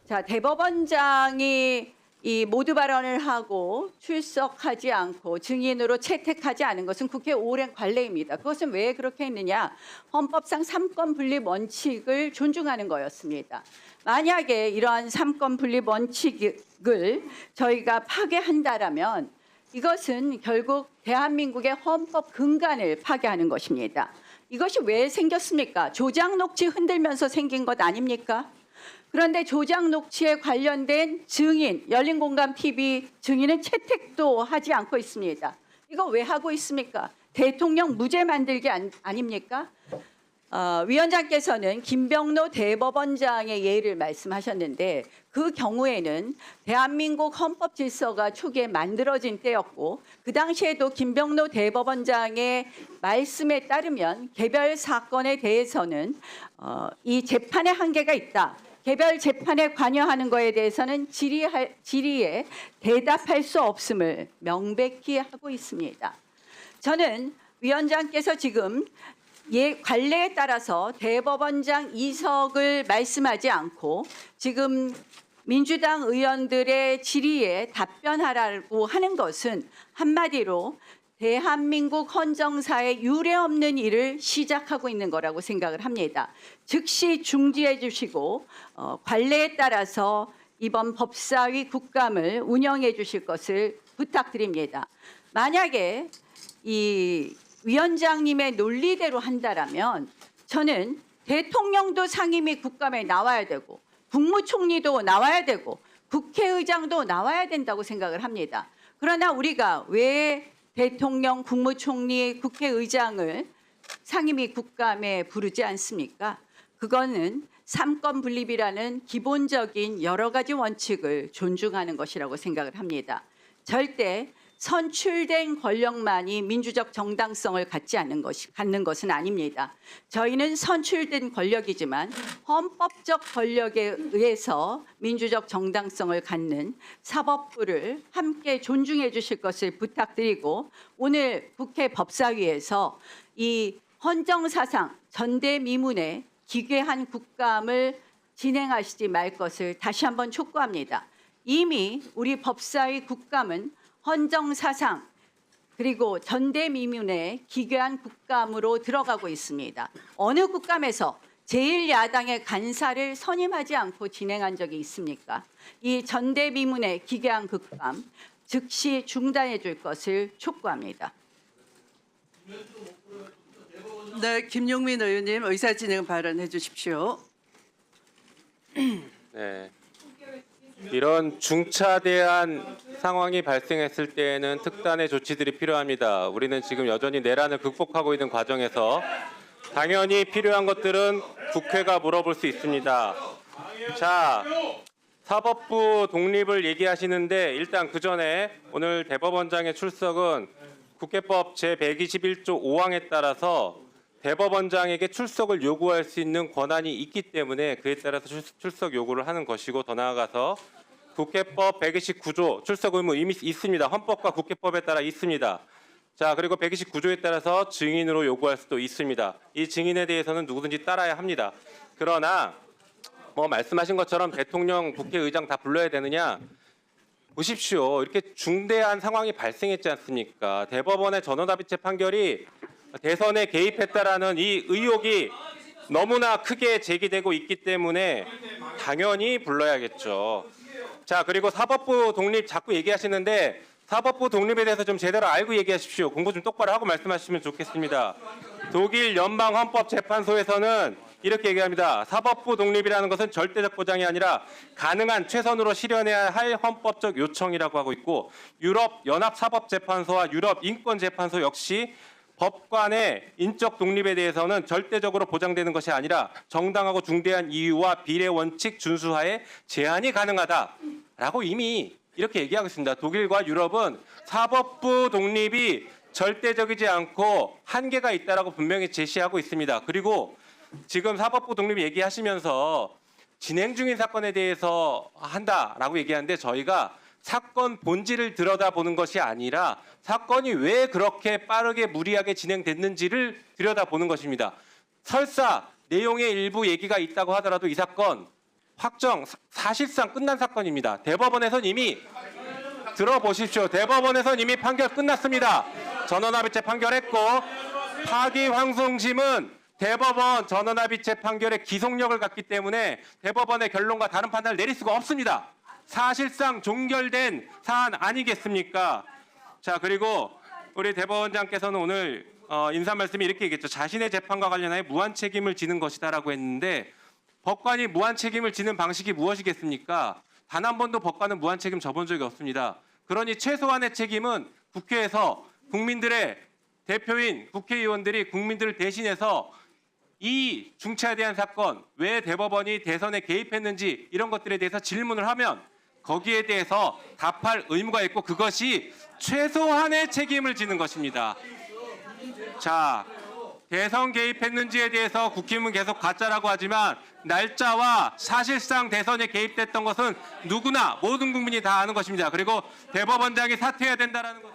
자, 대법원장이 이 모두 발언을 하고 출석하지 않고 증인으로 채택하지 않은 것은 국회 오랜 관례입니다. 그것은 왜 그렇게 했느냐? 헌법상 삼권 분립 원칙을 존중하는 거였습니다. 만약에 이러한 삼권 분립 원칙을 저희가 파괴한다라면 이것은 결국 대한민국의 헌법 근간을 파괴하는 것입니다. 이것이 왜 생겼습니까? 조작 녹취 흔들면서 생긴 것 아닙니까? 그런데 조작 녹취에 관련된 증인, 열린공감TV 증인은 채택도 하지 않고 있습니다. 이거 왜 하고 있습니까? 대통령 무죄 만들기 아닙니까? 위원장께서는 김병로 대법원장의 예를 말씀하셨는데 그 경우에는 대한민국 헌법 질서가 초기에 만들어진 때였고 그 당시에도 김병로 대법원장의 말씀에 따르면 개별 사건에 대해서는 이 재판의 한계가 있다. 개별 재판에 관여하는 것에 대해서는 질의에 대답할 수 없음을 명백히 하고 있습니다. 저는 위원장께서 지금 관례에 따라서 대법원장 이석을 말씀하지 않고 지금 민주당 의원들의 질의에 답변하라고 하는 것은 한마디로 대한민국 헌정사에 유례없는 일을 시작하고 있는 거라고 생각을 합니다. 즉시 중지해 주시고 관례에 따라서 이번 법사위 국감을 운영해 주실 것을 부탁드립니다. 만약에 이 위원장님의 논리대로 한다라면 저는 대통령도 상임위 국감에 나와야 되고 국무총리도 나와야 되고 국회의장도 나와야 된다고 생각을 합니다. 그러나 우리가 왜 대통령, 국무총리, 국회의장을 상임위 국감에 부르지 않습니까? 그거는 삼권 분립이라는 기본적인 여러 가지 원칙을 존중하는 것이라고 생각을 합니다. 절대 선출된 권력만이 민주적 정당성을 갖는 것은 아닙니다. 저희는 선출된 권력이지만 헌법적 권력에 의해서 민주적 정당성을 갖는 사법부를 함께 존중해 주실 것을 부탁드리고 오늘 국회 법사위에서 이 헌정사상 전대미문에 기괴한 국감을 진행하시지 말 것을 다시 한번 촉구합니다. 이미 우리 법사위 국감은 헌정사상 그리고 전대미문의 기괴한 국감으로 들어가고 있습니다. 어느 국감에서 제1야당의 간사를 선임하지 않고 진행한 적이 있습니까? 이 전대미문의 기괴한 국감 즉시 중단해 줄 것을 촉구합니다. 네, 김용민 의원님 의사진행 발언해 주십시오. 네. 이런 중차대한 상황이 발생했을 때에는 특단의 조치들이 필요합니다. 우리는 지금 여전히 내란을 극복하고 있는 과정에서 당연히 필요한 것들은 국회가 물어볼 수 있습니다. 자, 사법부 독립을 얘기하시는데 일단 그 전에 오늘 대법원장의 출석은 국회법 제121조 5항에 따라서 대법원장에게 출석을 요구할 수 있는 권한이 있기 때문에 그에 따라서 출석 요구를 하는 것이고 더 나아가서 국회법 129조 출석 의무 이미 있습니다. 헌법과 국회법에 따라 있습니다. 자, 그리고 129조에 따라서 증인으로 요구할 수도 있습니다. 이 증인에 대해서는 누구든지 따라야 합니다. 그러나 뭐 말씀하신 것처럼 대통령, 국회의장 다 불러야 되느냐? 보십시오. 이렇게 중대한 상황이 발생했지 않습니까? 대법원의 전원합의체 판결이 대선에 개입했다라는 이 의혹이 너무나 크게 제기되고 있기 때문에 당연히 불러야겠죠. 자, 그리고 사법부 독립 자꾸 얘기하시는데 사법부 독립에 대해서 좀 제대로 알고 얘기하십시오. 공부 좀 똑바로 하고 말씀하시면 좋겠습니다. 독일 연방헌법재판소에서는 이렇게 얘기합니다. 사법부 독립이라는 것은 절대적 보장이 아니라 가능한 최선으로 실현해야 할 헌법적 요청이라고 하고 있고 유럽 연합사법재판소와 유럽 인권재판소 역시 법관의 인적 독립에 대해서는 절대적으로 보장되는 것이 아니라 정당하고 중대한 이유와 비례 원칙 준수하에 제한이 가능하다라고 이미 이렇게 얘기하고 있습니다. 독일과 유럽은 사법부 독립이 절대적이지 않고 한계가 있다라고 분명히 제시하고 있습니다. 그리고 지금 사법부 독립 얘기하시면서 진행 중인 사건에 대해서 한다라고 얘기하는데 저희가 사건 본질을 들여다보는 것이 아니라 사건이 왜 그렇게 빠르게 무리하게 진행됐는지를 들여다보는 것입니다. 설사 내용의 일부 얘기가 있다고 하더라도 이 사건 사실상 끝난 사건입니다. 대법원에선 이미 들어보십시오. 대법원에선 이미 판결 끝났습니다. 전원합의체 판결했고 파기환송심은 대법원 전원합의체 판결의 기속력을 갖기 때문에 대법원의 결론과 다른 판단을 내릴 수가 없습니다. 사실상 종결된 사안 아니겠습니까? 자, 그리고 우리 대법원장께서는 오늘 인사 말씀이 이렇게 얘기했죠. 자신의 재판과 관련하여 무한 책임을 지는 것이다라고 했는데 법관이 무한 책임을 지는 방식이 무엇이겠습니까? 단 한 번도 법관은 무한 책임 져본 적이 없습니다. 그러니 최소한의 책임은 국회에서 국민들의 대표인 국회의원들이 국민들을 대신해서 이 중차에 대한 사건, 왜 대법원이 대선에 개입했는지 이런 것들에 대해서 질문을 하면 거기에 대해서 답할 의무가 있고 그것이 최소한의 책임을 지는 것입니다. 자, 대선 개입했는지에 대해서 국힘은 계속 가짜라고 하지만 날짜와 사실상 대선에 개입됐던 것은 누구나 모든 국민이 다 아는 것입니다. 그리고 대법원장이 사퇴해야 된다라는 것은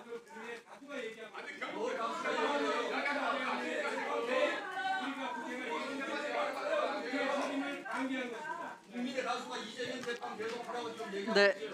국민의 다수가 얘기하는 네.